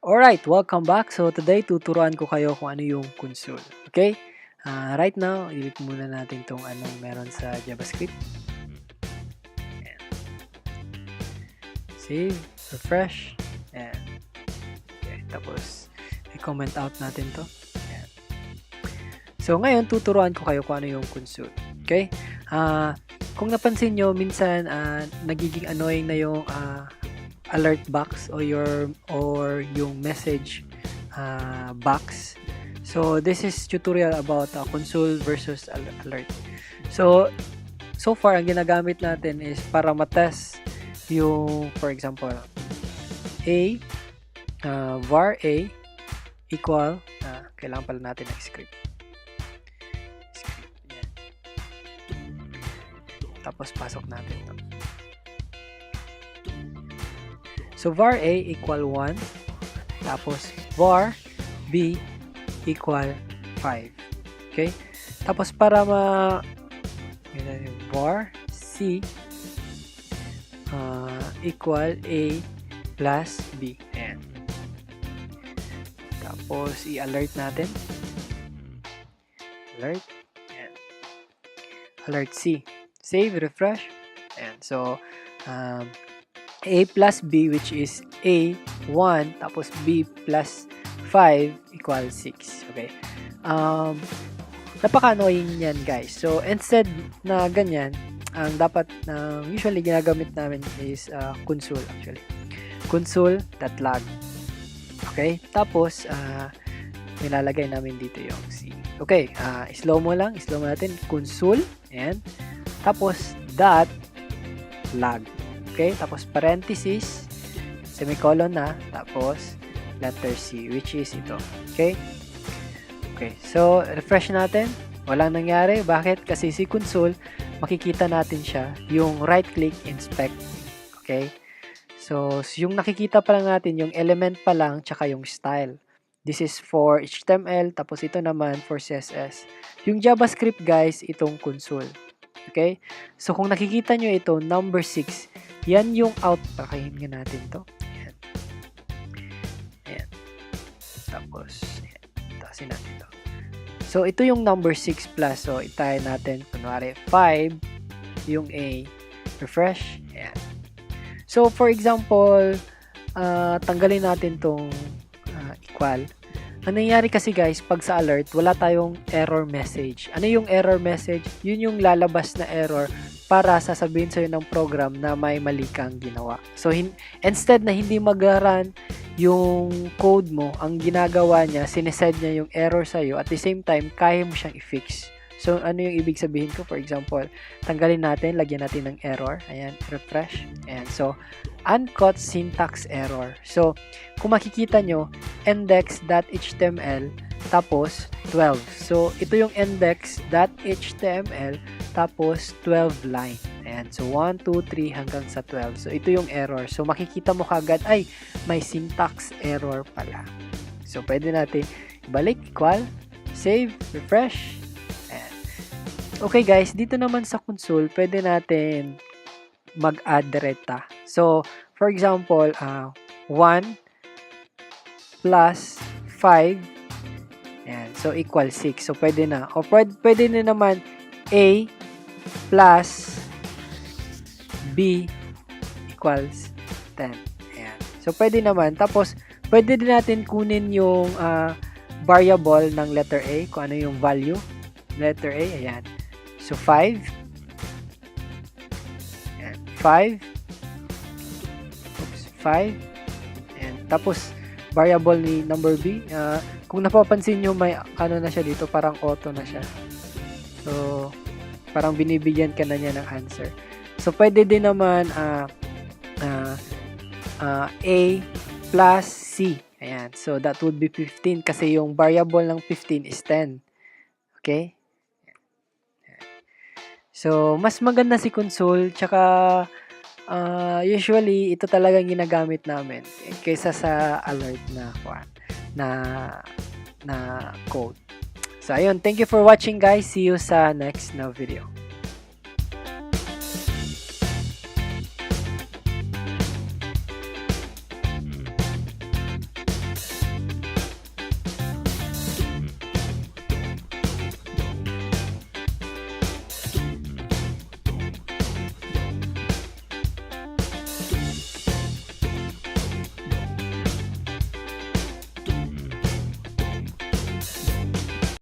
Alright, welcome back. So today tuturuan ko kayo kung ano yung console. Okay? Right now, i-delete muna natin tong anong meron sa Javascript. Ayan. Save, refresh, and okay, tapos i-comment out natin to. Ayan. So ngayon tuturuan ko kayo kung ano yung console. Okay? Kung napansin nyo, minsan nagiging annoying na yung alert box or yung message box. So this is tutorial about console versus alert. So far ang ginagamit natin is para matest yung, for example, var a equal kailangan pala natin ng script. Yan. Tapos pasok natin to. So var a equal 1, tapos var b equal 5. Okay? Tapos para var c equal a plus b. Ayan. Tapos i-alert natin. Alert. Ayan. Alert c. Save, refresh. Ayan. So a plus b, which is a 1 tapos b plus 5 equals 6. Okay. Napaka-annoying yan, guys. So instead na ganyan, ang dapat usually ginagamit namin is console actually. Console.log. Okay? Tapos nilalagay namin dito yung C. Okay, slow mo natin console and tapos dot log. Okay, tapos parenthesis, semicolon na, tapos letter C, which is ito. Okay? Okay, so refresh natin. Walang nangyari. Bakit? Kasi si console, makikita natin siya, yung right click, inspect. Okay? So yung nakikita pa lang natin, yung element pa lang, tsaka yung style. This is for HTML, tapos ito naman for CSS. Yung JavaScript, guys, itong console. Okay? So kung nakikita nyo ito, number 6, yan yung out. Pakahin nga natin to. Ayan. Ayan. Tapos, ayan. Taasin natin to. So, ito yung number 6 plus. So, itayin natin. Kunwari, 5. Yung A. Refresh. Ayan. So, for example, tanggalin natin tong equal. Ang nangyayari kasi, guys, pag sa alert, wala tayong error message. Ano yung error message? Yun yung lalabas na error para sasabihin sa'yo ng program na may mali kang ginawa. So, instead na hindi mag-run yung code mo, ang ginagawa niya, sinesend niya yung error sa'yo. At the same time, kaya mo siyang i-fix. So, ano yung ibig sabihin ko? For example, tanggalin natin, lagyan natin ng error. Ayan, refresh. Ayan, so, uncaught syntax error. So, kung makikita nyo, index.html tapos 12. So, ito yung index.html tapos 12 line. Ayan. So, 1, 2, 3 hanggang sa 12. So, ito yung error. So, makikita mo kagad, ay, may syntax error pala. So, pwede natin balik, equal, save, refresh. Ayan. Okay, guys. Dito naman sa console, pwede natin mag-add direkta. So, for example, 1 plus 5, ayan, so equal 6. So, pwede na. O pwede na naman A plus B equals 10. Ayan. So, pwede naman. Tapos, pwede din natin kunin yung variable ng letter A, kung ano yung value. Letter A, ayan. So, 5. Ayan. 5. Oops, 5. Ayan. Tapos, variable ni number B. Kung napapansin nyo, may ano na siya dito, parang auto na siya. So, parang binibigyan ka na niya ng answer. So, pwede din naman A plus C. Ayan. So, that would be 15 kasi yung variable ng 15 is 10. Okay? So, mas maganda si console, tsaka usually, ito talagang ginagamit namin kaysa sa alert na code. So, ayun. Thank you for watching, guys. See you sa next na video.